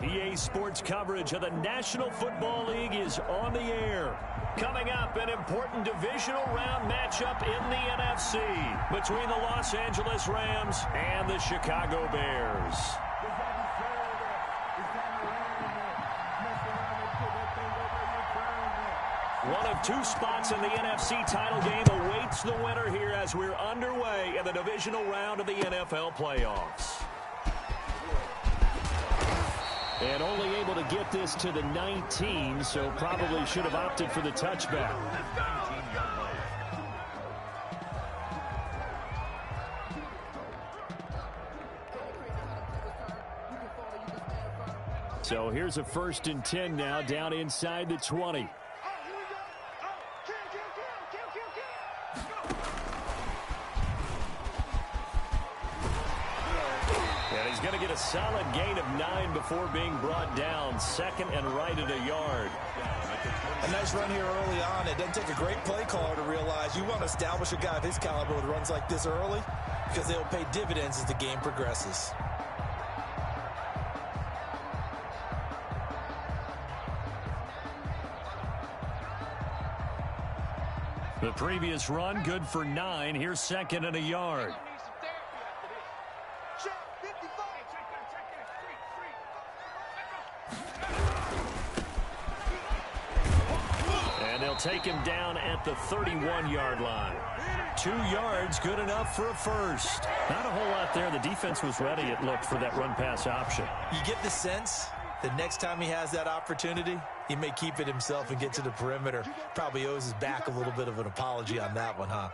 EA Sports coverage of the National Football League is on the air. Coming up, an important divisional round matchup in the NFC between the Los Angeles Rams and the Chicago Bears. One of two spots in the NFC title game awaits the winner here as we're underway in the divisional round of the NFL playoffs. And only able to get this to the 19, so probably should have opted for the touchback. So here's a 1st and 10 now, down inside the 20. Going to get a solid gain of 9 before being brought down. 2nd and right at a yard. A nice run here early on. It doesn't take a great play caller to realize you want to establish a guy of his caliber with runs like this early because they'll pay dividends as the game progresses. The previous run good for 9. Here's 2nd and a yard. They'll take him down at the 31-yard line. 2 yards, good enough for a first. Not a whole lot there. The defense was ready, it looked, for that run-pass option. You get the sense that next time he has that opportunity, he may keep it himself and get to the perimeter. Probably owes his back a little bit of an apology on that one, huh?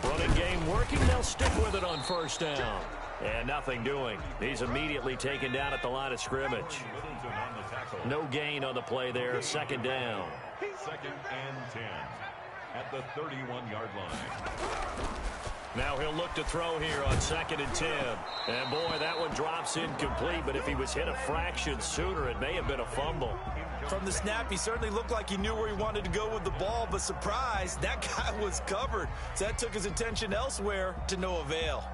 Running game working. They'll stick with it on 1st down. And nothing doing. He's immediately taken down at the line of scrimmage. No gain on the play there. 2nd down. 2nd and 10 at the 31-yard line. Now he'll look to throw here on 2nd and 10. And boy, that one drops incomplete. But if he was hit a fraction sooner, it may have been a fumble. From the snap, he certainly looked like he knew where he wanted to go with the ball. But surprise, that guy was covered. So that took his attention elsewhere to no avail.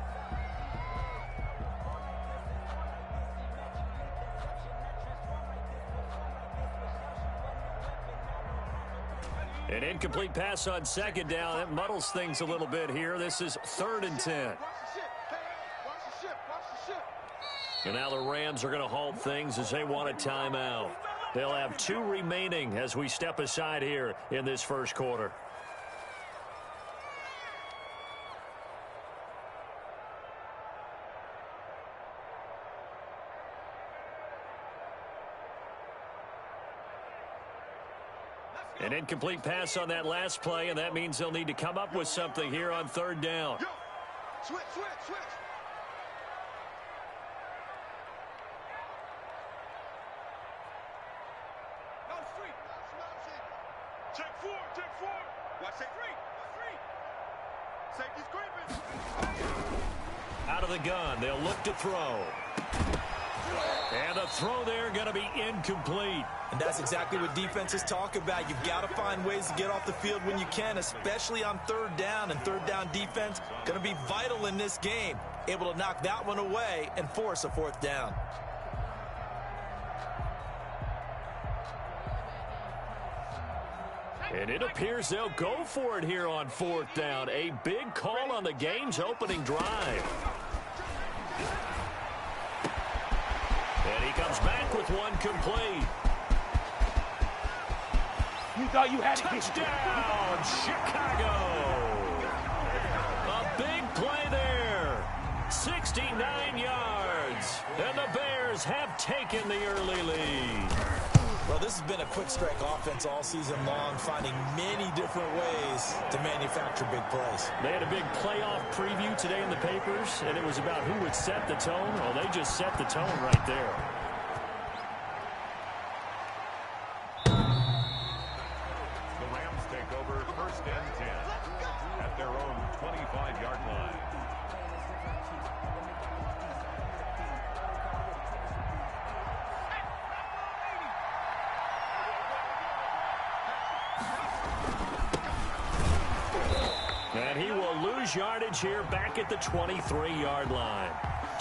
An incomplete pass on 2nd down. That muddles things a little bit here. This is 3rd and 10. And now the Rams are going to halt things as they want a timeout. They'll have 2 remaining as we step aside here in this 1st quarter. An incomplete pass on that last play, and that means they'll need to come up with something here on 3rd down. Switch. Check 4. Watch that 3. Safety's creeping. Out of the gun, they'll look to throw. And the throw there going to be incomplete. And that's exactly what defenses talk about. You've got to find ways to get off the field when you can, especially on 3rd down. And 3rd down defense going to be vital in this game. Able to knock that one away and force a 4th down. And it appears they'll go for it here on 4th down. A big call on the game's opening drive. And he comes back with one complete. You thought you had it. Touchdown, Chicago. A big play there. 69 yards. And the Bears have taken the early lead. Well, this has been a quick strike offense all season long, finding many different ways to manufacture big plays. They had a big playoff preview today in the papers, and it was about who would set the tone. Well, they just set the tone right there. The Rams take over 1st and 10 at their own 25-yard line. And he will lose yardage here back at the 23-yard line.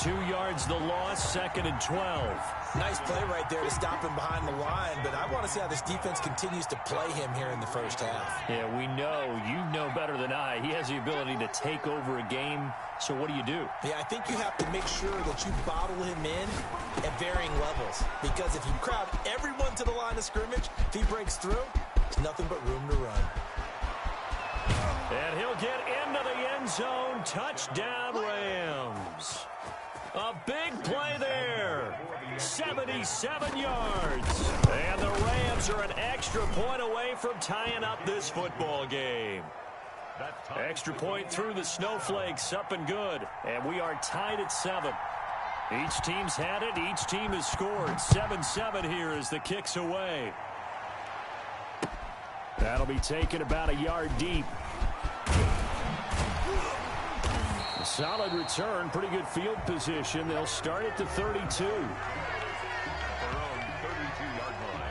2 yards the loss, 2nd and 12. Nice play right there to stop him behind the line, but I want to see how this defense continues to play him here in the first half. Yeah, we know. You know better than I. He has the ability to take over a game, so what do you do? Yeah, I think you have to make sure that you bottle him in at varying levels, because if you crowd everyone to the line of scrimmage, if he breaks through, there's nothing but room to run. And he'll get into the end zone. Touchdown, Rams. A big play there. 77 yards. And the Rams are an extra point away from tying up this football game. Extra point through the snowflakes, up and good. And we are tied at 7. Each team's had it. Each team has scored. 7-7 here as the kick's away. That'll be taken about a yard deep. A solid return, pretty good field position. They'll start at the 32. Their own 32-yard line.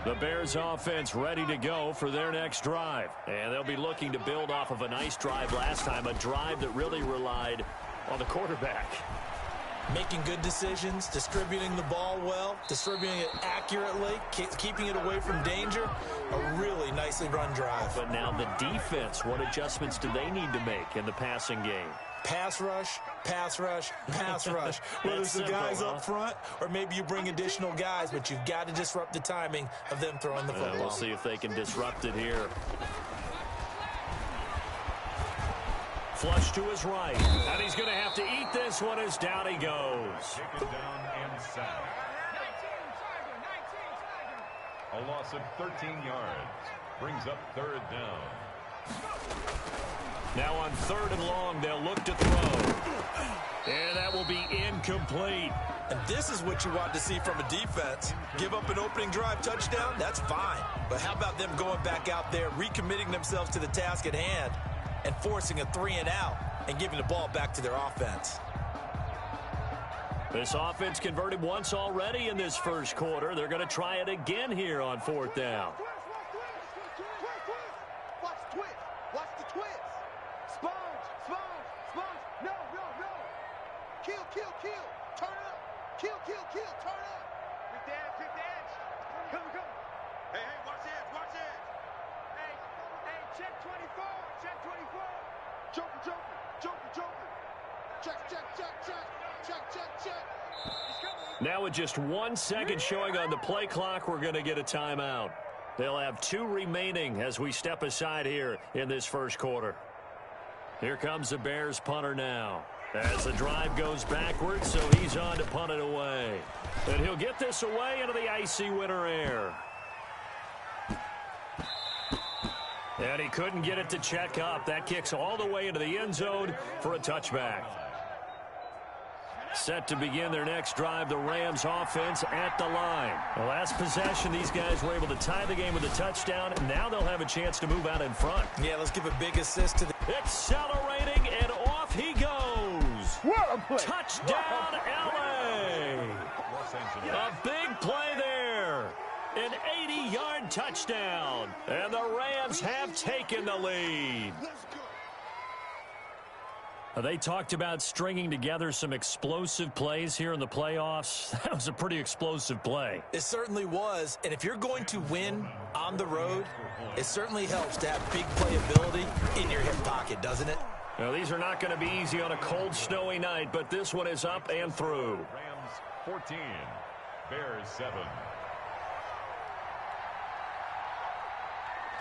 The Bears offense ready to go for their next drive. And they'll be looking to build off of a nice drive last time, a drive that really relied on the quarterback. Making good decisions, distributing the ball well, distributing it accurately, keeping it away from danger. A really nicely run drive. But now the defense, what adjustments do they need to make in the passing game? Pass rush, pass rush, pass rush. Whether it's the guys up front or maybe you bring additional guys, but you've got to disrupt the timing of them throwing the football. We'll see if they can disrupt it here. Flush to his right. And he's going to have to eat this one as down he goes. Taken down and sacked. A loss of 13 yards. Brings up 3rd down. Now on 3rd and long, they'll look to throw. And that will be incomplete. And this is what you want to see from a defense. Give up an opening drive touchdown, that's fine. But how about them going back out there, recommitting themselves to the task at hand, and forcing a 3-and-out and giving the ball back to their offense. This offense converted once already in this first quarter. They're going to try it again here on 4th down. Watch the twist. Watch the twist. Sponge, sponge, sponge. No, no, no. Kill, kill, kill. Turn up. Kill, kill, kill. Turn up. Quick the edge, quick the edge. Come, come. Hey, hey, watch the edge, watch the edge. Hey, hey, check 24. Check 24. Joker, joker, joker, joker. Check, check, check, check. Check, check, check. Now with just 1 second showing on the play clock, we're going to get a timeout. They'll have 2 remaining as we step aside here in this first quarter. Here comes the Bears punter now. As the drive goes backwards, so he's on to punt it away. And he'll get this away into the icy winter air. And he couldn't get it to check up. That kicks all the way into the end zone for a touchback. Set to begin their next drive, the Rams offense at the line. The last possession, these guys were able to tie the game with a touchdown. Now they'll have a chance to move out in front. Yeah, let's give a big assist to the... Accelerating, and off he goes. What a play. Touchdown, L.A. Los Angeles. A big play there. An 80-yard touchdown. And the Rams have taken the lead. They talked about stringing together some explosive plays here in the playoffs. That was a pretty explosive play. It certainly was, and if you're going to win on the road, it certainly helps to have big playability in your hip pocket, doesn't it? Now, these are not going to be easy on a cold, snowy night, but this one is up and through. Rams 14. Bears 7.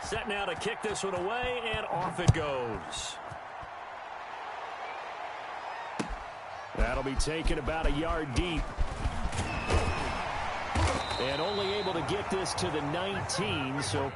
Set now to kick this one away, and off it goes. That'll be taken about a yard deep. And only able to get this to the 19, so...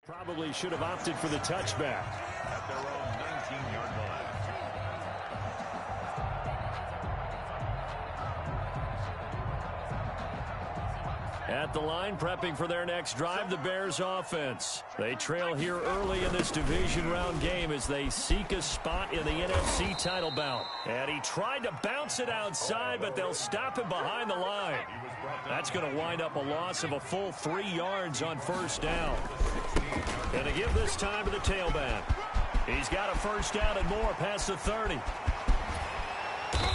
Probably should have opted for the touchback. At their own 19-yard line. At the line, prepping for their next drive, the Bears offense. They trail here early in this division round game as they seek a spot in the NFC title bout. And he tried to bounce it outside, but they'll stop him behind the line. That's going to wind up a loss of a full 3 yards on first down. And to give this time to the tailback. He's got a first down and more past the 30.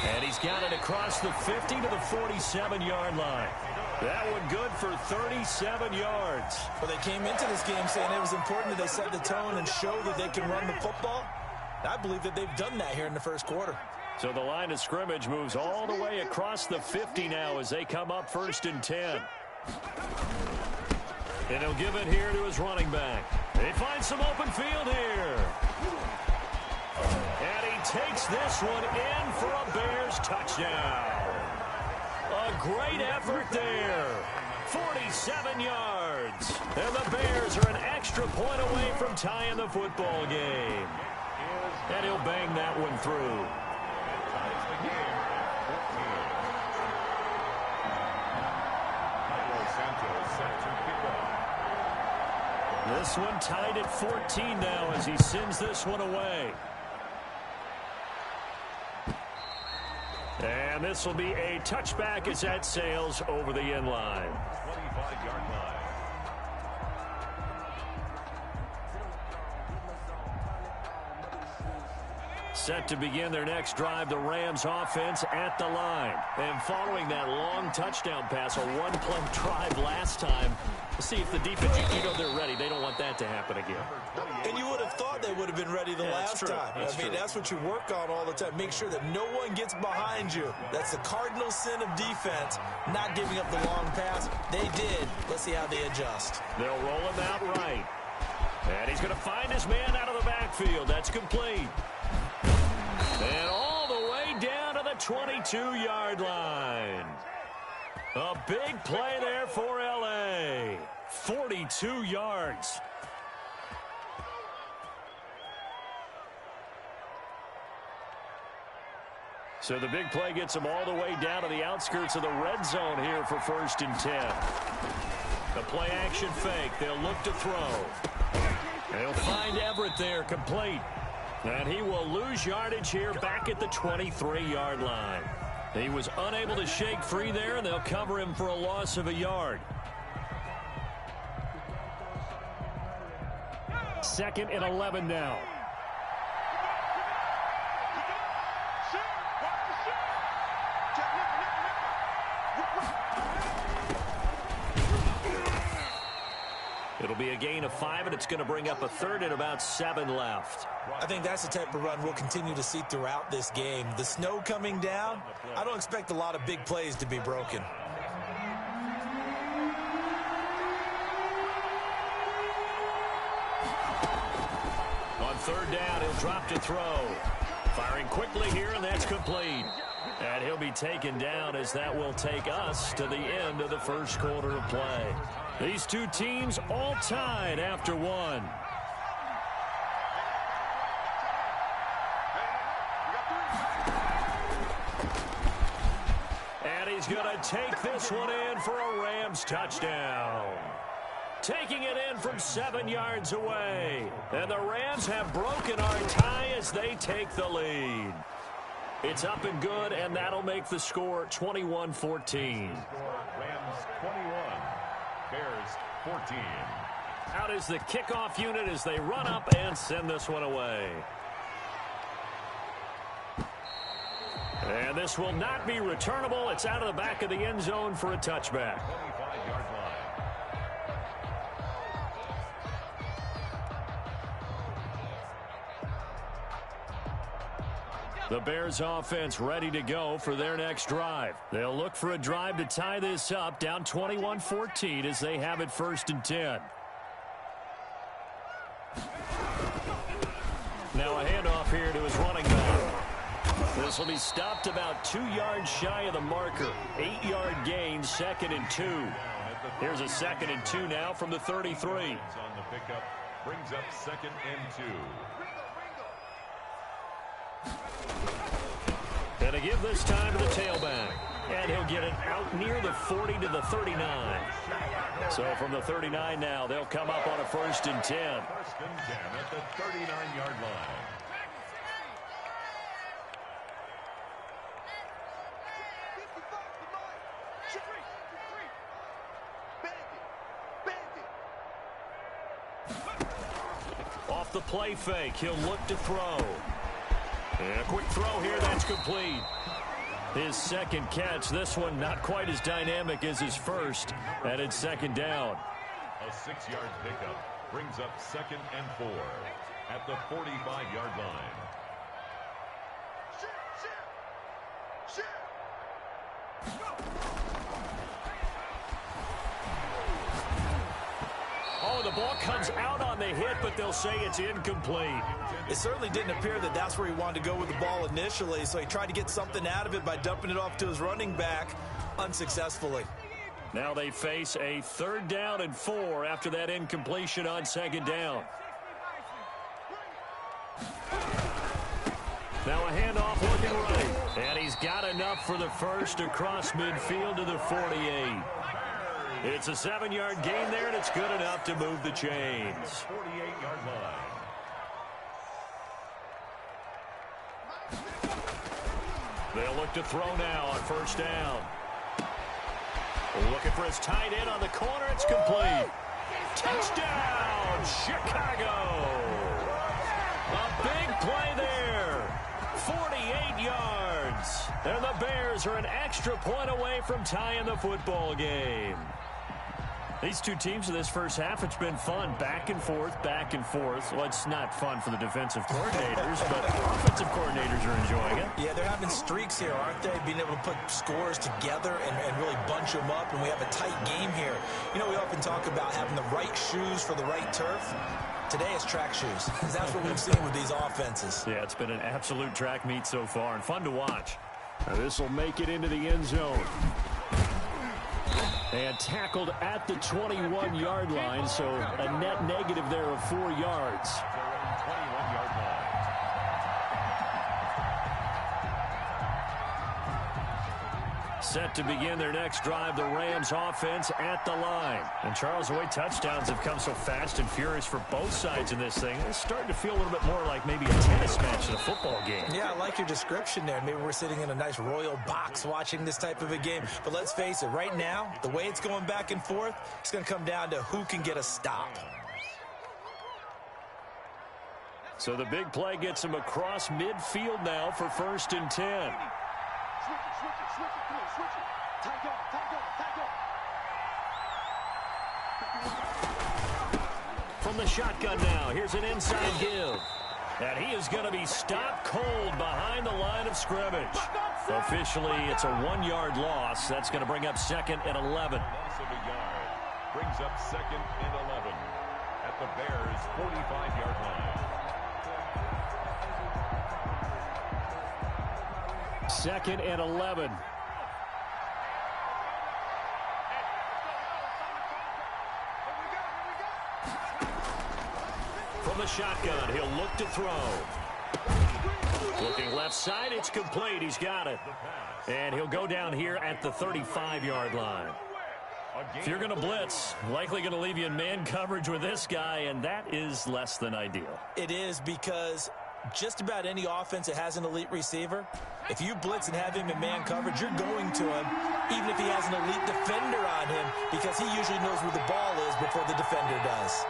And he's got it across the 50 to the 47-yard line. That one good for 37 yards. Well, they came into this game saying it was important that they set the tone and show that they can run the football. I believe that they've done that here in the first quarter. So the line of scrimmage moves all the way across the 50 now as they come up 1st and 10. And he'll give it here to his running back. They find some open field here. And he takes this one in for a Bears touchdown. A great effort there. 47 yards. And the Bears are an extra point away from tying the football game. And he'll bang that one through. This one tied at 14 now as he sends this one away. And this will be a touchback as that sails over the end line. 25-yard line. Set to begin their next drive, the Rams offense at the line. And following that long touchdown pass, a one-play drive last time, we'll see if the defense, you know they're ready. They don't want that to happen again. And you would have thought they would have been ready the last time. That's what you work on all the time. Make sure that no one gets behind you. That's the cardinal sin of defense, not giving up the long pass. They did. Let's see how they adjust. They'll roll him out right. And he's going to find his man out of the backfield. That's complete. And all the way down to the 22-yard line. A big play there for L.A. 42 yards. So the big play gets them all the way down to the outskirts of the red zone here for 1st and 10. The play action fake. They'll look to throw. They'll find Everett there, complete. And he will lose yardage here back at the 23-yard line. He was unable to shake free there, and they'll cover him for a loss of a yard. 2nd and 11 now. It'll be a gain of 5, and it's going to bring up a 3rd and about 7 left. I think that's the type of run we'll continue to see throughout this game. The snow coming down, I don't expect a lot of big plays to be broken. On 3rd down, he'll drop to throw. Firing quickly here, and that's complete. And he'll be taken down as that will take us to the end of the first quarter of play. These two teams all tied after one. And he's going to take this one in for a Rams touchdown. Taking it in from 7 yards away. And the Rams have broken our tie as they take the lead. It's up and good, and that'll make the score 21-14. Rams 21, Bears 14. Out is the kickoff unit as they run up and send this one away. And this will not be returnable. It's out of the back of the end zone for a touchback. 25-yard line. The Bears offense ready to go for their next drive. They'll look for a drive to tie this up, down 21-14 as they have it 1st and 10. Now a handoff here to his running back. This will be stopped about 2 yards shy of the marker. 8-yard gain, 2nd and 2. Here's a 2nd and 2 now from the 33. On the pickup Brings up 2nd and 2. And to give this time to the tailback. And he'll get it out near the 40 to the 39. So from the 39 now, they'll come up on a 1st and 10. 1st and 10 at the 39-yard line. Off the play fake, he'll look to throw. And a quick throw here, that's complete. His 2nd catch, this one not quite as dynamic as his first, and it's 2nd down. A 6-yard pickup brings up 2nd and 4 at the 45-yard line. Oh, the ball comes out on the hit, but they'll say it's incomplete. It certainly didn't appear that that's where he wanted to go with the ball initially, so he tried to get something out of it by dumping it off to his running back unsuccessfully. Now they face a 3rd down and 4 after that incompletion on 2nd down. Now a handoff looking right, and he's got enough for the first across midfield to the 48. It's a 7-yard gain there, and it's good enough to move the chains. 48-yard line. They'll look to throw now on 1st down. Looking for his tight end on the corner. It's complete. Touchdown, Chicago. A big play there. 48 yards. And the Bears are an extra point away from tying the football game. These two teams in this first half, it's been fun. Back and forth, back and forth. Well, it's not fun for the defensive coordinators, but offensive coordinators are enjoying it. Yeah, they're having streaks here, aren't they? Being able to put scores together and really bunch them up, and we have a tight game here. You know, we often talk about having the right shoes for the right turf. Today it's track shoes. That's what we've seen with these offenses. Yeah, it's been an absolute track meet so far, and fun to watch. Now this will make it into the end zone. And tackled at the 21-yard line, so a net negative there of 4 yards. 21-yard line. Set to begin their next drive, the Rams offense at the line. And Charles, the way touchdowns have come so fast and furious for both sides in this thing, it's starting to feel a little bit more like maybe a tennis match in a football game. Yeah, I like your description there. Maybe we're sitting in a nice royal box watching this type of a game. But let's face it, right now, the way it's going back and forth, it's going to come down to who can get a stop. So the big play gets him across midfield now for 1st and 10. From the shotgun now, here's an inside give. And he is going to be stopped cold behind the line of scrimmage. Officially, it's a 1-yard loss. That's going to bring up 2nd and 11. Loss of a yard. Brings up 2nd and 11 at the Bears' 45-yard line. 2nd and 11. From the shotgun, he'll look to throw. Looking left side, it's complete. He's got it. And he'll go down here at the 35-yard line. If you're going to blitz, likely going to leave you in man coverage with this guy, and that is less than ideal. It is, because just about any offense that has an elite receiver, if you blitz and have him in man coverage, you're going to him, even if he has an elite defender on him, because he usually knows where the ball is before the defender does.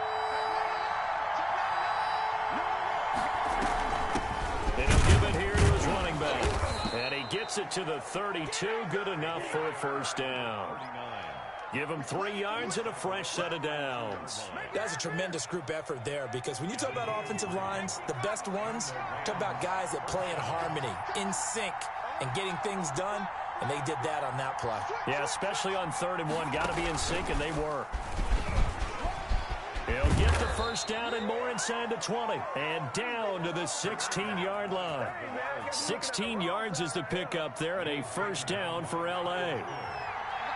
And he'll give it here to his running back. And he gets it to the 32. Good enough for a 1st down. Give him 3 yards and a fresh set of downs. That's a tremendous group effort there, because when you talk about offensive lines, the best ones, talk about guys that play in harmony, in sync, and getting things done, and they did that on that play. Yeah, especially on 3rd and 1. Got to be in sync, and they were. He'll get the 1st down and more inside the 20. And down to the 16-yard line. 16 yards is the pickup there, and a 1st down for L.A.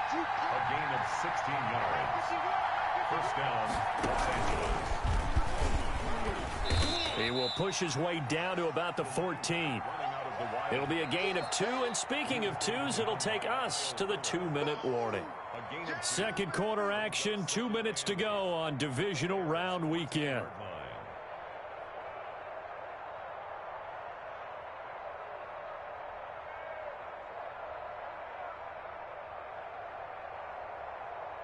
A gain of 16 yards. 1st down, Los Angeles. He will push his way down to about the 14. It'll be a gain of 2, and speaking of 2s, it'll take us to the 2-minute warning. Second quarter action, 2 minutes to go on divisional round weekend.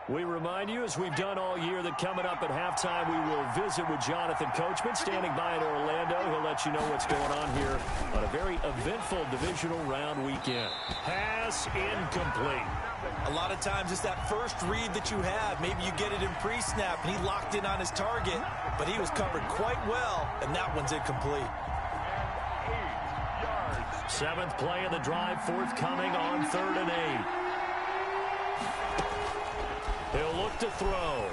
We remind you, as we've done all year, that coming up at halftime, we will visit with Jonathan Coachman, standing by in Orlando. He'll let you know what's going on here on a very eventful divisional round weekend. Pass incomplete. A lot of times it's that first read that you have. Maybe you get it in pre-snap, and he locked in on his target, but he was covered quite well, and that one's incomplete. 7th play of the drive, forthcoming on 3rd and 8. He'll look to throw.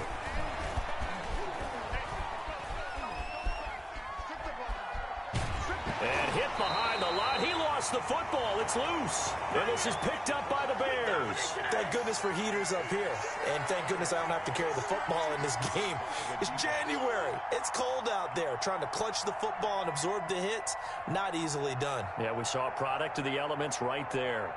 And hit behind the line. He lost the football. It's loose. And this is picked up by the Bears. Thank goodness for heaters up here. And thank goodness I don't have to carry the football in this game. It's January. It's cold out there. Trying to clutch the football and absorb the hits, not easily done. Yeah, we saw a product of the elements right there.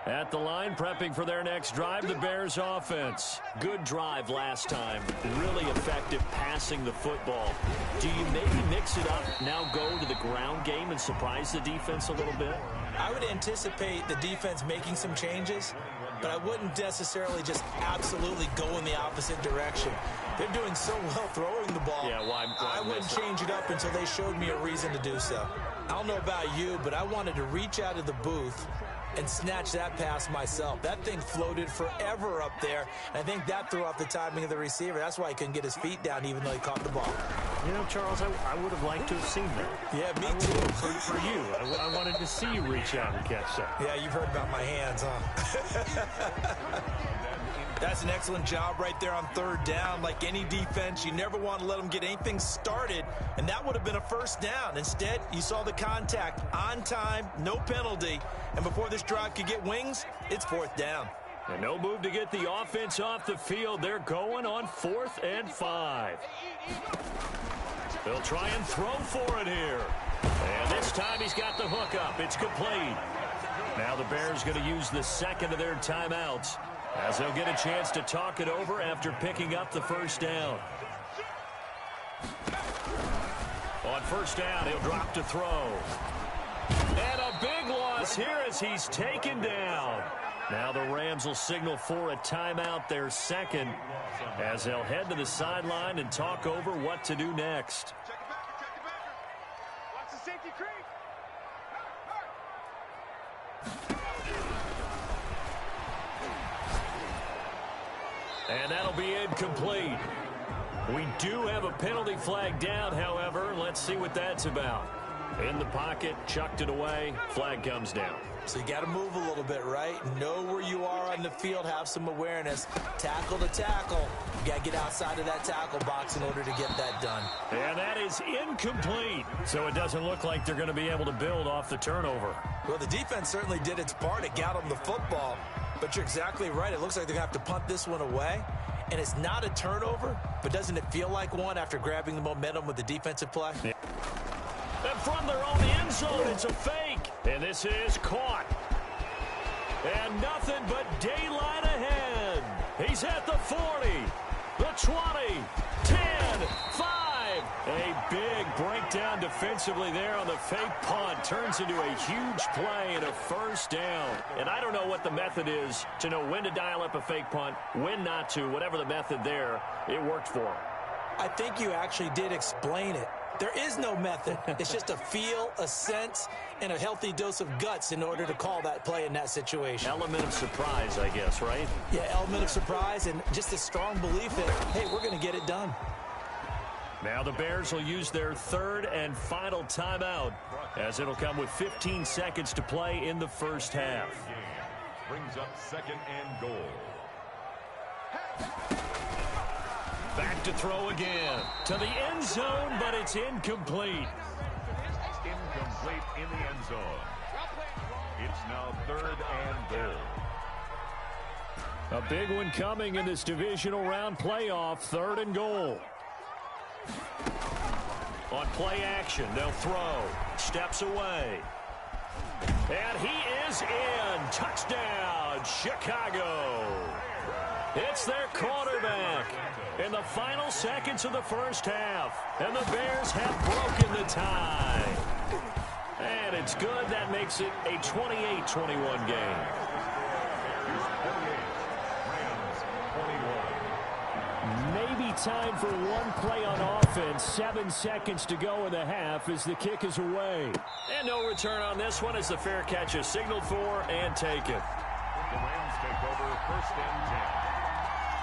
At the line, prepping for their next drive, the Bears offense. Good drive last time. Really effective passing the football. Do you maybe mix it up, now go to the ground game and surprise the defense a little bit? I would anticipate the defense making some changes, but I wouldn't necessarily just absolutely go in the opposite direction. They're doing so well throwing the ball. Yeah, why I wouldn't change it up until they showed me a reason to do so. I don't know about you, but I wanted to reach out of the booth and snatch that pass myself. That thing floated forever up there. I think that threw off the timing of the receiver. That's why he couldn't get his feet down even though he caught the ball. You know, Charles, I would have liked to have seen that. Yeah, me too. For you. I wanted to see you reach out and catch that. Yeah, you've heard about my hands, huh? That's an excellent job right there on 3rd down. Like any defense, you never want to let them get anything started, and that would have been a 1st down. Instead, you saw the contact on time, no penalty, and before this drive could get wings, it's 4th down. And no move to get the offense off the field. They're going on 4th and 5. They'll try and throw for it here. And this time he's got the hook up. It's complete. Now the Bears going to use the second of their timeouts, as they'll get a chance to talk it over after picking up the 1st down. On 1st down, he'll drop to throw. And a big loss here as he's taken down. Now the Rams will signal for a timeout, their second, as they'll head to the sideline and talk over what to do next. Check it back. Watch the safety creep. And that'll be incomplete. We do have a penalty flag down, however. Let's see what that's about. In the pocket, chucked it away, flag comes down. So you got to move a little bit, right? Know where you are on the field, have some awareness. Tackle to tackle. You got to get outside of that tackle box in order to get that done. And that is incomplete. So it doesn't look like they're going to be able to build off the turnover. Well, the defense certainly did its part. It got them the football. But you're exactly right. It looks like they're going to have to punt this one away. And it's not a turnover, but doesn't it feel like one after grabbing the momentum with the defensive play? Yeah. And from their own end zone, it's a fake. And this is caught. And nothing but daylight ahead. He's at the 40, the 20, 10, 5. A big breakdown defensively there on the fake punt. Turns into a huge play and a 1st down. And I don't know what the method is to know when to dial up a fake punt, when not to. Whatever the method there, it worked for him. I think you actually did explain it. There is no method. It's just a feel, a sense, and a healthy dose of guts in order to call that play in that situation. Element of surprise, I guess, right? Yeah, element of surprise and just a strong belief that, hey, we're going to get it done. Now the Bears will use their 3rd and final timeout, as it'll come with 15 seconds to play in the 1st half. Brings up 2nd and goal. Back to throw again. To the end zone, but it's incomplete. Incomplete in the end zone. It's now 3rd and goal. A big one coming in this divisional round playoff, 3rd and goal. On play action, they'll throw. Steps away. And he is in. Touchdown, Chicago. It's their quarterback in the final seconds of the first half. And the Bears have broken the tie. And it's good. That makes it a 28-21 game. Maybe time for one play on offense. 7 seconds to go in the half as the kick is away. And no return on this one as the fair catch is signaled for and taken. The Rams take over 1st and 10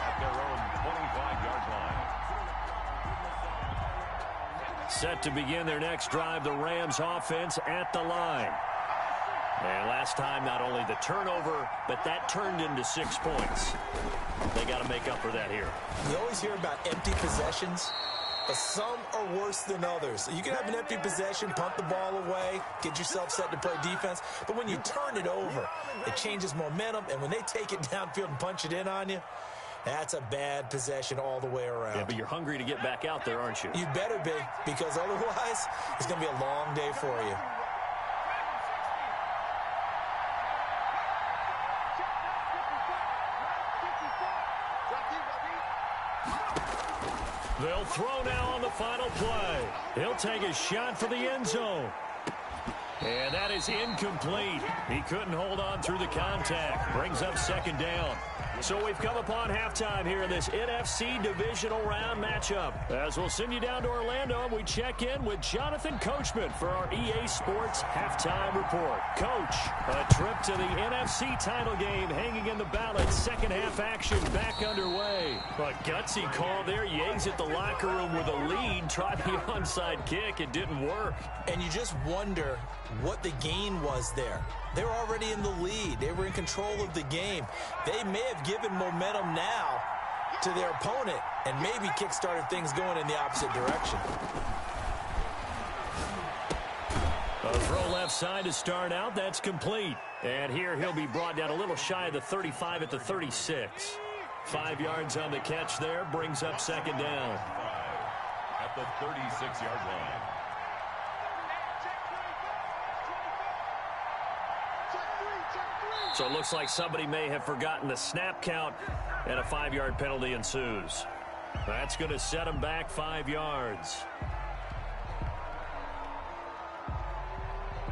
at their own 25-yard line. Set to begin their next drive, the Rams offense at the line. And last time, not only the turnover, but that turned into 6 points. They got to make up for that here. You always hear about empty possessions, but some are worse than others. You can have an empty possession, punt the ball away, get yourself set to play defense, but when you turn it over, it changes momentum, and when they take it downfield and punch it in on you, that's a bad possession all the way around. Yeah, but you're hungry to get back out there, aren't you? You better be, because otherwise, it's going to be a long day for you. They'll throw now on the final play. He'll take a shot for the end zone. And that is incomplete. He couldn't hold on through the contact. Brings up 2nd down. So we've come upon halftime here in this NFC divisional round matchup. As we'll send you down to Orlando, and we check in with Jonathan Coachman for our EA Sports Halftime Report. Coach, a trip to the NFC title game hanging in the balance. Second half action back underway. A gutsy call there. Yates at the locker room with a lead. Tried the onside kick. It didn't work. And you just wonder what the gain was there. They were already in the lead. They were in control of the game. They may have given momentum now to their opponent and maybe kick-started things going in the opposite direction. A throw left side to start out. That's complete. And here he'll be brought down a little shy of the 35 at the 36. 5 yards on the catch there. Brings up 2nd down. At the 36-yard line. So it looks like somebody may have forgotten the snap count, and a 5-yard penalty ensues. That's going to set them back 5 yards.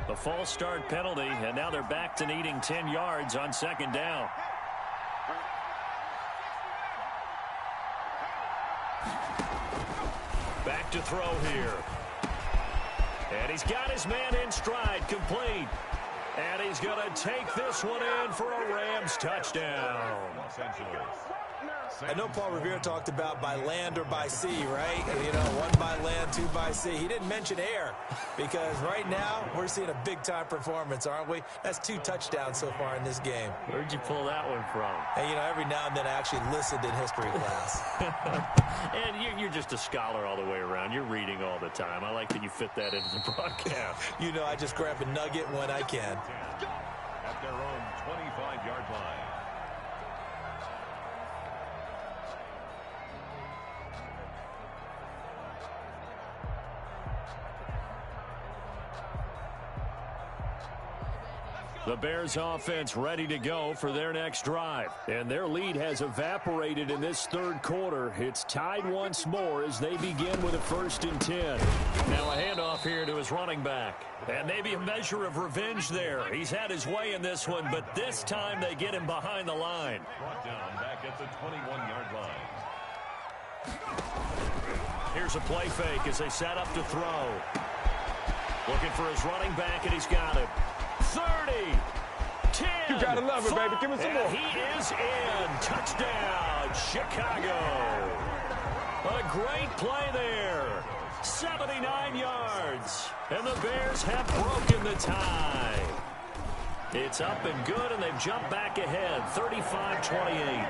The false start penalty, and now they're back to needing 10 yards on 2nd down. Back to throw here. And he's got his man in stride, complete. And he's going to take this one in for a Rams touchdown. Los Angeles. I know Paul Revere talked about by land or by sea, right? You know, 1 by land, 2 by sea. He didn't mention air because right now we're seeing a big-time performance, aren't we? That's 2 touchdowns so far in this game. Where'd you pull that one from? And, you know, every now and then I actually listened in history class. And you're just a scholar all the way around. You're reading all the time. I like that you fit that into the broadcast. You know, I just grab a nugget when I can. At their own 25-yard line. The Bears offense ready to go for their next drive. And their lead has evaporated in this 3rd quarter. It's tied once more as they begin with a 1st and 10. Now a handoff here to his running back. And maybe a measure of revenge there. He's had his way in this one, but this time they get him behind the line. Brought down back at the 21-yard line. Here's a play fake as they set up to throw. Looking for his running back, and he's got it. 30, 10, you gotta love it, baby. Give me some more. He is in. Touchdown, Chicago. A great play there. 79 yards. And the Bears have broken the tie. It's up and good, and they've jumped back ahead, 35-28.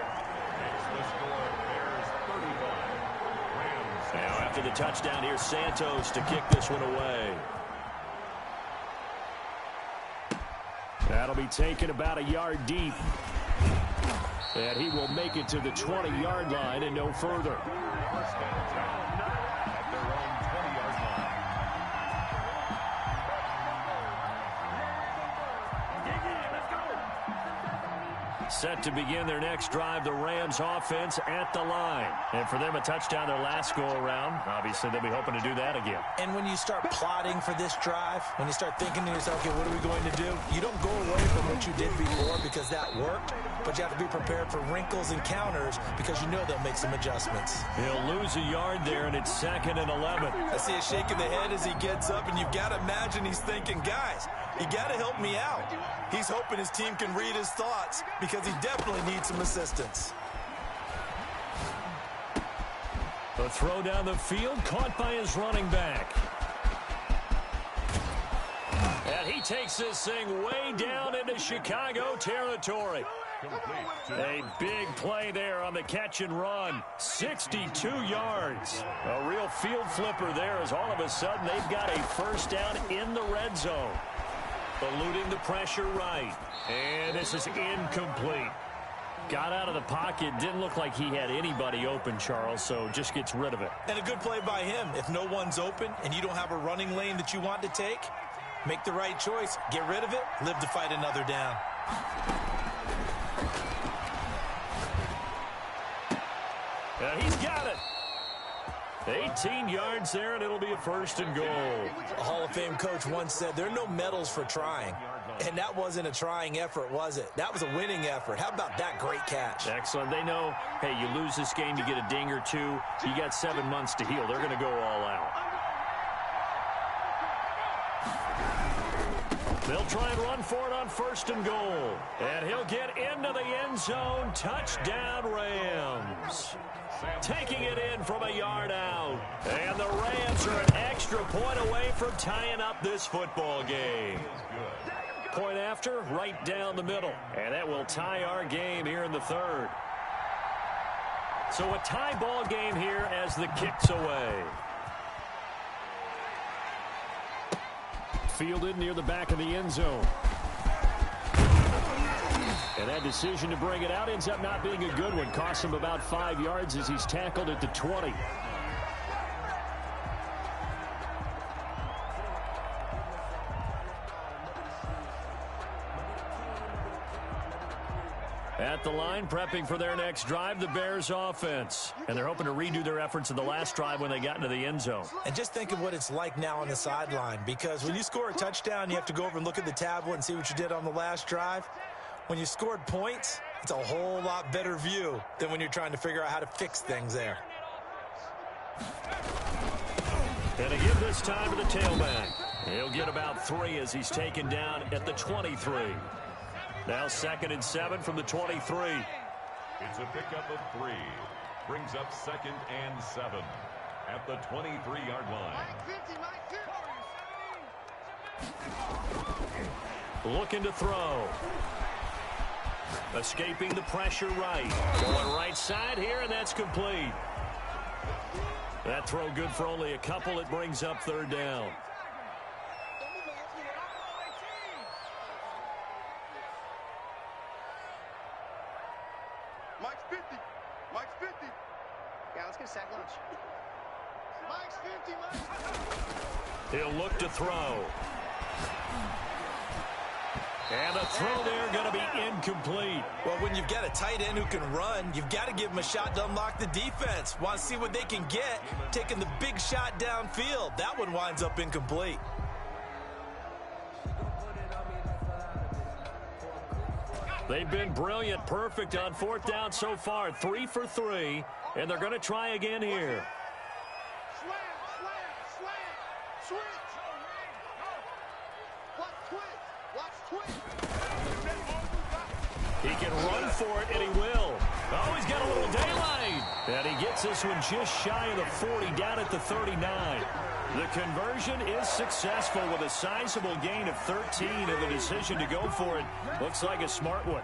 Now after the touchdown, here's Santos to kick this one away. That'll be taken about a yard deep. And he will make it to the 20-yard line and no further. First and 10 at their own 20-yard line. Set to begin their next drive, the Rams offense at the line. And for them, a touchdown their last go-around. Obviously, they'll be hoping to do that again. And when you start plotting for this drive, when you start thinking to yourself, okay, what are we going to do? You don't go away from what you did before because that worked, but you have to be prepared for wrinkles and counters because you know they'll make some adjustments. He'll lose a yard there, and it's 2nd and 11. I see a shake of the head as he gets up, and you've got to imagine he's thinking, guys, you got to help me out. He's hoping his team can read his thoughts because he definitely needs some assistance. The throw down the field, caught by his running back. And he takes this thing way down into Chicago territory. A big play there on the catch and run. 62 yards. A real field flipper there as all of a sudden they've got a first down in the red zone. Eluding the pressure right. And this is incomplete. Got out of the pocket. Didn't look like he had anybody open, Charles, so just gets rid of it. And a good play by him. If no one's open and you don't have a running lane that you want to take, make the right choice. Get rid of it. Live to fight another down. He's got it. 18 yards there, and it'll be a 1st and goal. A Hall of Fame coach once said there are no medals for trying. And that wasn't a trying effort, was it? That was a winning effort. How about that great catch? Excellent. They know, hey, you lose this game, you get a ding or two. You got 7 months to heal. They're going to go all out. They'll try and run for it on 1st and goal. And he'll get into the end zone. Touchdown, Rams. Taking it in from a yard out. And the Rams are an extra point away from tying up this football game. Point after, right down the middle. And that will tie our game here in the 3rd. So a tie ball game here as the kick's away. Fielded near the back of the end zone. And that decision to bring it out ends up not being a good one. Costs him about 5 yards as he's tackled at the 20. At the line, prepping for their next drive, the Bears offense. And they're hoping to redo their efforts in the last drive when they got into the end zone. And just think of what it's like now on the sideline, because when you score a touchdown, you have to go over and look at the tablet and see what you did on the last drive. When you scored points, it's a whole lot better view than when you're trying to figure out how to fix things there. And to give this time to the tailback. He'll get about 3 as he's taken down at the 23. Now 2nd and 7 from the 23. It's a pickup of 3. Brings up 2nd and 7 at the 23-yard line. Looking to throw. Escaping the pressure right. Going right side here, and that's complete. That throw good for only a couple. It brings up 3rd down. Mike's 50. Mike's 50. Yeah, let's get a sack lunch. Mike's 50, Mike's 50. He'll look to throw. And the throw there going to be incomplete. Well, when you've got a tight end who can run, you've got to give him a shot to unlock the defense. Want to see what they can get, taking the big shot downfield. That one winds up incomplete. They've been brilliant, perfect on 4th down so far. 3 for 3, and they're going to try again here. Slam, slam, slam, switch. Watch twist. He can run for it, and he will. Oh, he's got a little daylight. And he gets this one just shy of the 40, down at the 39. The conversion is successful with a sizable gain of 13, and the decision to go for it looks like a smart one.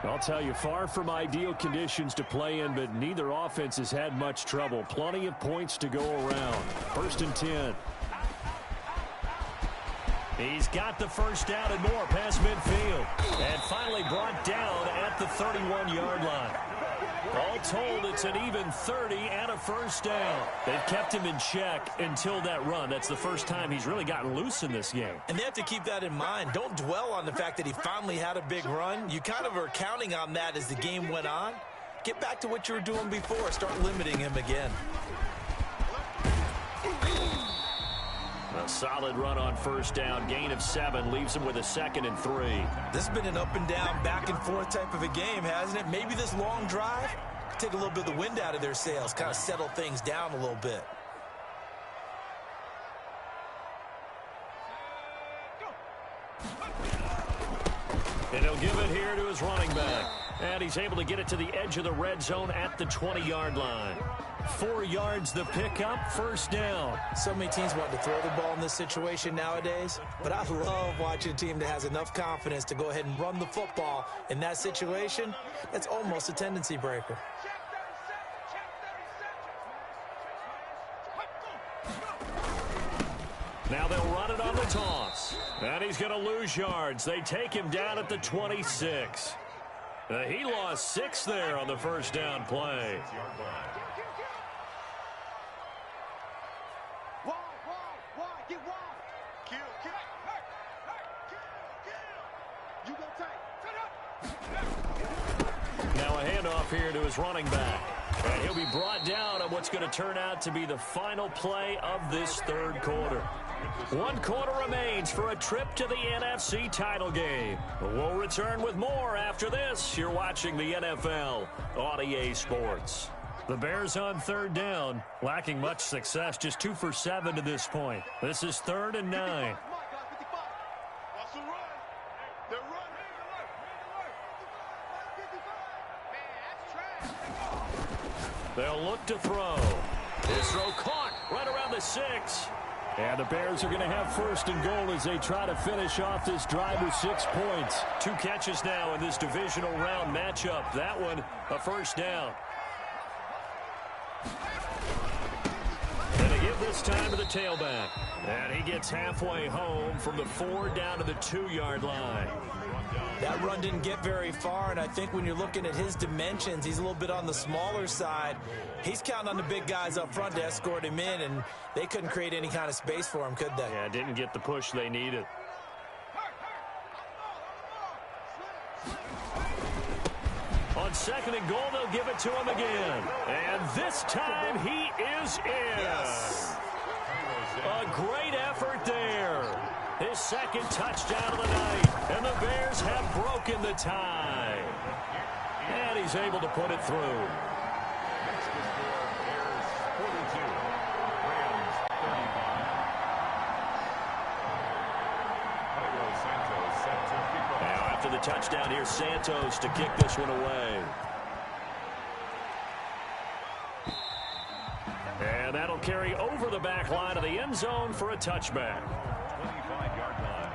I'll tell you, far from ideal conditions to play in, but neither offense has had much trouble. Plenty of points to go around. 1st and 10. He's got the first down and more past midfield. And finally brought down at the 31-yard line. All told, it's an even 30 and a first down. They've kept him in check until that run. That's the first time he's really gotten loose in this game. And they have to keep that in mind. Don't dwell on the fact that he finally had a big run. You kind of are counting on that as the game went on. Get back to what you were doing before. Start limiting him again. A solid run on first down. Gain of 7 leaves him with a 2nd and 3. This has been an up and down, back and forth type of a game, hasn't it? Maybe this long drive could take a little bit of the wind out of their sails, kind of settle things down a little bit. And he'll give it here to his running back. And he's able to get it to the edge of the red zone at the 20-yard line. 4 yards the pickup, first down. So many teams want to throw the ball in this situation nowadays, but I love watching a team that has enough confidence to go ahead and run the football in that situation. That's almost a tendency breaker. Now they'll run it on the toss. And he's going to lose yards. They take him down at the 26. He lost 6 there on the first down play. Now a handoff here to his running back. And he'll be brought down on what's going to turn out to be the final play of this third quarter. 1 quarter remains for a trip to the NFC title game. We'll return with more after this. You're watching the NFL on EA Sports. The Bears on third down, lacking much success, just 2 for 7 to this point. This is 3rd and 9. They'll look to throw. This throw caught right around the 6. And the Bears are going to have 1st and goal as they try to finish off this drive with 6 points. 2 catches now in this divisional round matchup. That one, a first down. And they give this time to the tailback. And he gets halfway home from the 4 down to the 2-yard line. That run didn't get very far, and I think when you're looking at his dimensions, he's a little bit on the smaller side. He's counting on the big guys up front to escort him in, and they couldn't create any kind of space for him, could they? Yeah, didn't get the push they needed. On 2nd and goal, they'll give it to him again. And this time, he is in. Yes. A great effort there. His 2nd touchdown of the night. And the Bears have broken the tie. And he's able to put it through. Next to score, Bears 42, Rams 35. Santos set to kick off. Now after the touchdown, here's Santos to kick this one away. And that'll carry over the back line of the end zone for a touchback. 25-yard line.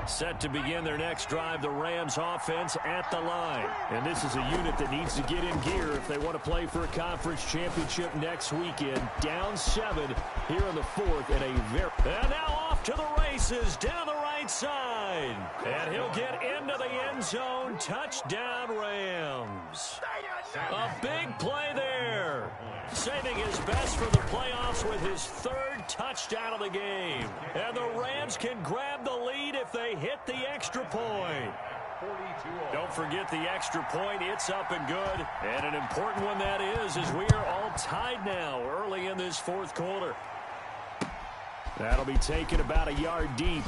Set to begin their next drive, the Rams offense at the line. And this is a unit that needs to get in gear if they want to play for a conference championship next weekend. Down 7 here in the 4th and and now off to the races down the right side. And he'll get into the end zone. Touchdown Rams. A big play there. Saving his best for the playoffs with his 3rd touchdown of the game. And the Rams can grab the lead if they hit the extra point. Don't forget the extra point. It's up and good. And an important one that is, as we are all tied now early in this 4th quarter. That'll be taken about a yard deep.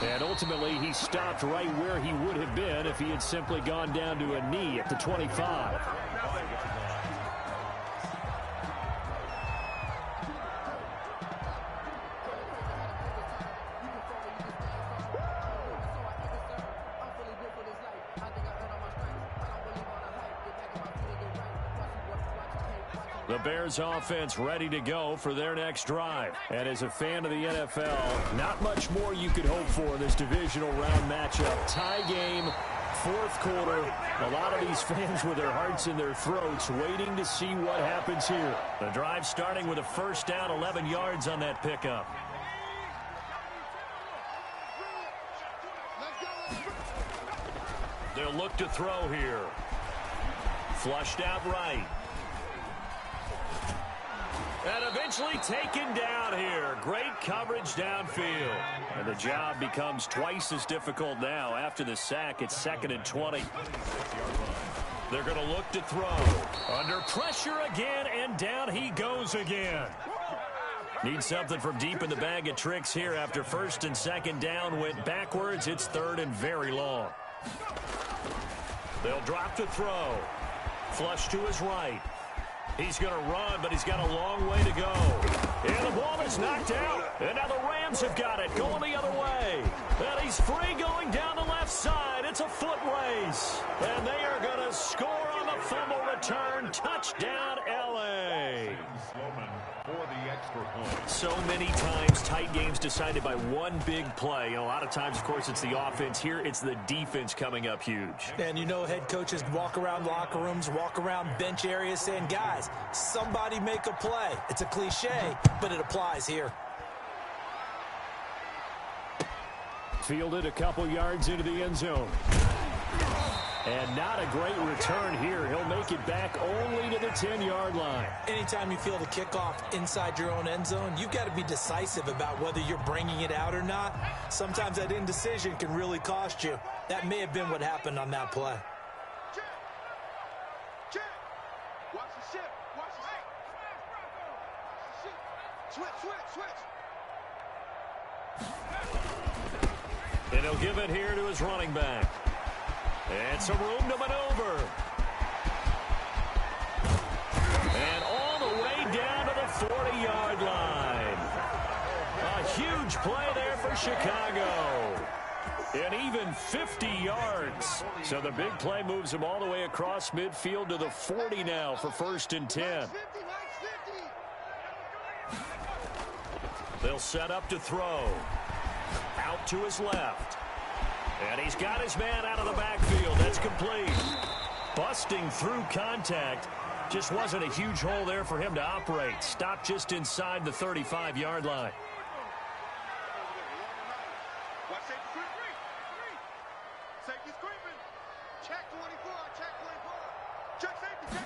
And ultimately, he stopped right where he would have been if he had simply gone down to a knee at the 25. The Bears offense ready to go for their next drive. And as a fan of the NFL, not much more you could hope for in this divisional round matchup. Tie game, fourth quarter. A lot of these fans with their hearts in their throats waiting to see what happens here. The drive starting with a first down, 11 yards on that pickup. They'll look to throw here. Flushed out right. And eventually taken down here. Great coverage downfield. And the job becomes twice as difficult now. After the sack, it's 2nd and 20. They're going to look to throw. Under pressure again, and down he goes again. Need something from deep in the bag of tricks here. After 1st and 2nd down went backwards, it's 3rd and very long. They'll drop to throw. Flush to his right. He's going to run, but he's got a long way to go. And the ball is knocked out. And now the Rams have got it, going the other way. And he's free going down the left side. It's a foot race. And they are going to score on the fumble return. Touchdown, L.A. For the extra point. So many times, tight games decided by one big play. And a lot of times, of course, it's the offense. Here, it's the defense coming up huge. And you know head coaches walk around locker rooms, walk around bench areas saying, guys, somebody make a play. It's a cliche, but it applies here. Fielded a couple yards into the end zone. And not a great return here. He'll make it back only to the 10-yard line. Anytime you field a kickoff inside your own end zone, you've got to be decisive about whether you're bringing it out or not. Sometimes that indecision can really cost you. That may have been what happened on that play. Watch the ship. Watch the ship. Switch. And he'll give it here to his running back. And some room to maneuver. And all the way down to the 40-yard line. A huge play there for Chicago. And even 50 yards. So the big play moves him all the way across midfield to the 40 now for 1st and 10. They'll set up to throw. Out to his left. And he's got his man out of the backfield. That's complete. Busting through contact. Just wasn't a huge hole there for him to operate. Stopped just inside the 35-yard line. Safety screaming. Check 24. Check safety.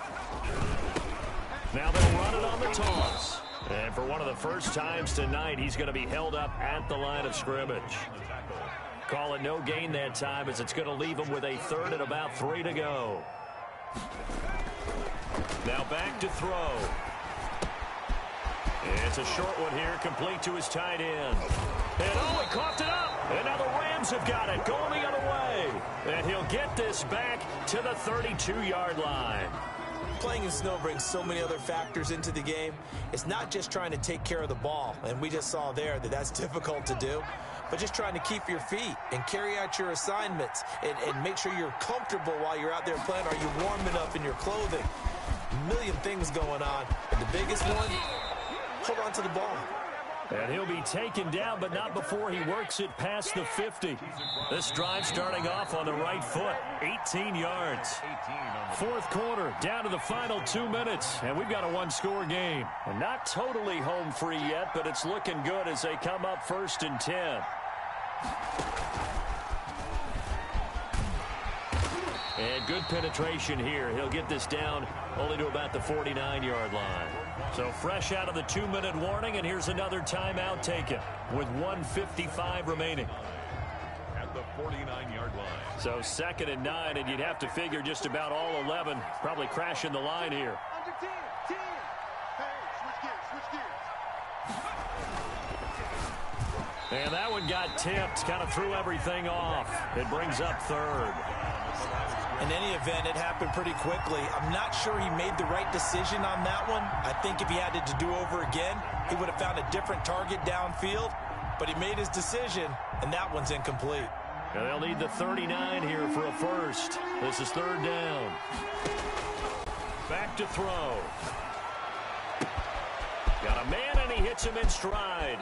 Now they'll run it on the toss. And for one of the first times tonight, he's going to be held up at the line of scrimmage. Call it no gain that time, as it's going to leave him with a 3rd and about 3 to go. Now back to throw. It's a short one here, complete to his tight end. And he coughed it up. And now the Rams have got it, going the other way. And he'll get this back to the 32-yard line. Playing in snow brings so many other factors into the game. It's not just trying to take care of the ball, and we just saw there that that's difficult to do, but just trying to keep your feet and carry out your assignments and make sure you're comfortable while you're out there playing. Are you warm enough in your clothing? A million things going on, but the biggest one, hold on to the ball. And he'll be taken down, but not before he works it past the 50. This drive starting off on the right foot, 18 yards. 4th quarter, down to the final 2 minutes, and we've got a one-score game. And not totally home free yet, but it's looking good as they come up 1st and 10. And good penetration here. He'll get this down only to about the 49-yard line. So fresh out of the 2-minute warning, and here's another timeout taken with 1:55 remaining. At the 49-yard line. So 2nd and 9, and you'd have to figure just about all 11 probably crashing the line here. Under 10. Hey, switch gears. And that one got tipped, kind of threw everything off. It brings up 3rd. In any event, it happened pretty quickly. I'm not sure he made the right decision on that one. I think if he had it to do over again, he would have found a different target downfield. But he made his decision, and that one's incomplete. And they'll need the 39 here for a first. This is 3rd down. Back to throw. Got a man, and he hits him in stride.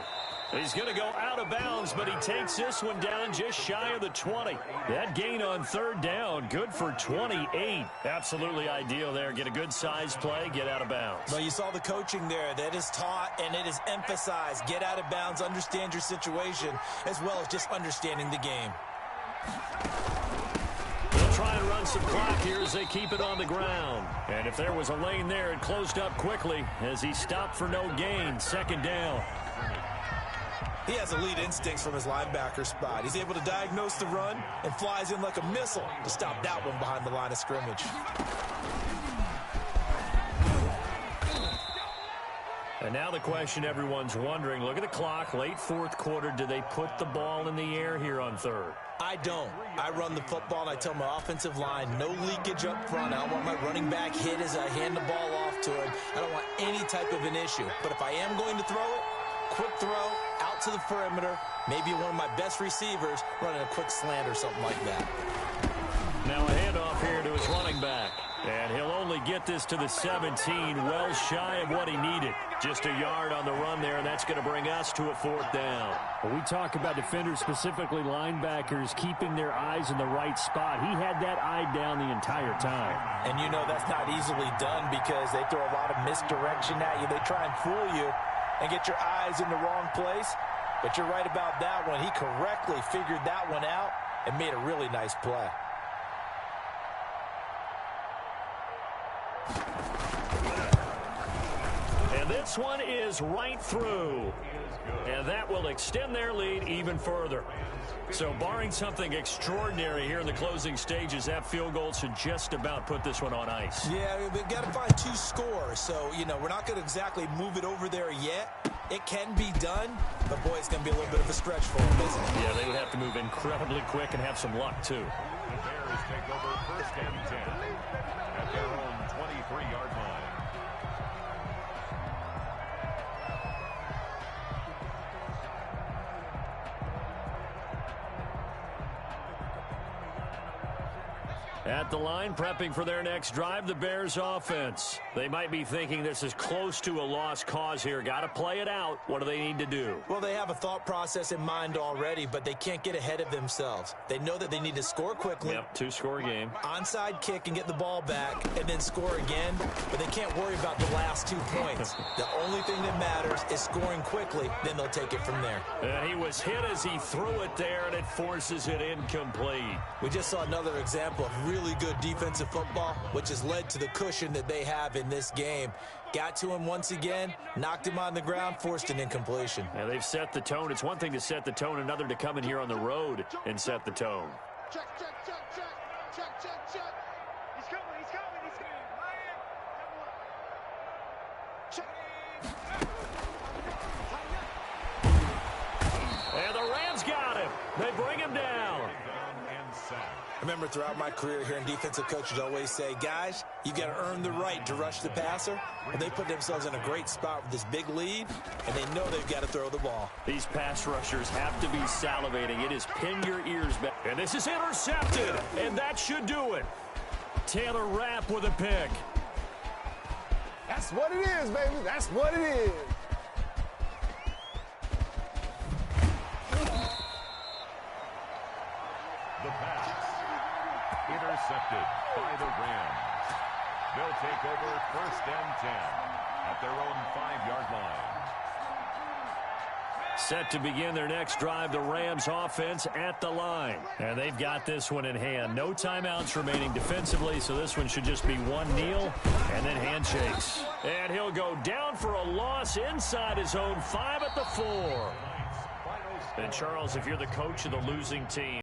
He's going to go out of bounds, but he takes this one down just shy of the 20. That gain on third down, good for 28. Absolutely ideal there. Get a good size play, get out of bounds. Well, you saw the coaching there. That is taught and it is emphasized. Get out of bounds, understand your situation, as well as just understanding the game. They'll try and run some clock here as they keep it on the ground. And if there was a lane there, it closed up quickly as he stopped for no gain. Second down. He has elite instincts from his linebacker spot. He's able to diagnose the run and flies in like a missile to stop that one behind the line of scrimmage. And now the question everyone's wondering, look at the clock, late fourth quarter, do they put the ball in the air here on third? I don't. I run the football and I tell my offensive line, no leakage up front. I don't want my running back hit as I hand the ball off to him. I don't want any type of an issue. But if I am going to throw it, quick throw, out to the perimeter, maybe one of my best receivers running a quick slant or something like that. Now a handoff here to his running back. And he'll only get this to the 17, well shy of what he needed. Just a yard on the run there, and that's going to bring us to a fourth down. Well, we talk about defenders, specifically linebackers, keeping their eyes in the right spot. He had that eye down the entire time. And you know that's not easily done because they throw a lot of misdirection at you. They try and fool you and get your eyes in the wrong place. But you're right about that one. He correctly figured that one out and made a really nice play. And this one is right through. And that will extend their lead even further. So barring something extraordinary here in the closing stages, that field goal should just about put this one on ice. Yeah, we've got to find 2 scores. So, you know, we're not going to exactly move it over there yet. It can be done, but, boy, it's going to be a little bit of a stretch for them, isn't it? Yeah, they would have to move incredibly quick and have some luck, too. The Bears take over first and 10 at their own 23-yard line. At the line, prepping for their next drive, the Bears offense. They might be thinking this is close to a lost cause here. Got to play it out. What do they need to do? Well, they have a thought process in mind already, but they can't get ahead of themselves. They know that they need to score quickly. Yep, 2-score game. Onside kick and get the ball back and then score again, but they can't worry about the last 2 points. The only thing that matters is scoring quickly, then they'll take it from there. And he was hit as he threw it there, and it forces it incomplete. We just saw another example of really good defensive football, which has led to the cushion that they have in this game. Got to him once again, knocked him on the ground, forced an incompletion. Now they've set the tone. It's one thing to set the tone, another to come in here on the road and set the tone. Check, check, check, check, check, check, check. He's coming, he's coming, he's coming. And the Rams got him. They bring him down. I remember throughout my career here in defensive coaches always say, guys, you got to earn the right to rush the passer. And they put themselves in a great spot with this big lead, and they know they've got to throw the ball. These pass rushers have to be salivating. It is pin your ears back. And this is intercepted, and that should do it. Taylor Rapp with a pick. That's what it is, baby. That's what it is. The pass. Intercepted by the Rams. They'll take over first and 10 at their own 5-yard line. Set to begin their next drive, the Rams offense at the line. And they've got this one in hand. No timeouts remaining defensively, so this one should just be one kneel and then handshakes. And he'll go down for a loss inside his own 5 at the 4. And Charles, if you're the coach of the losing team,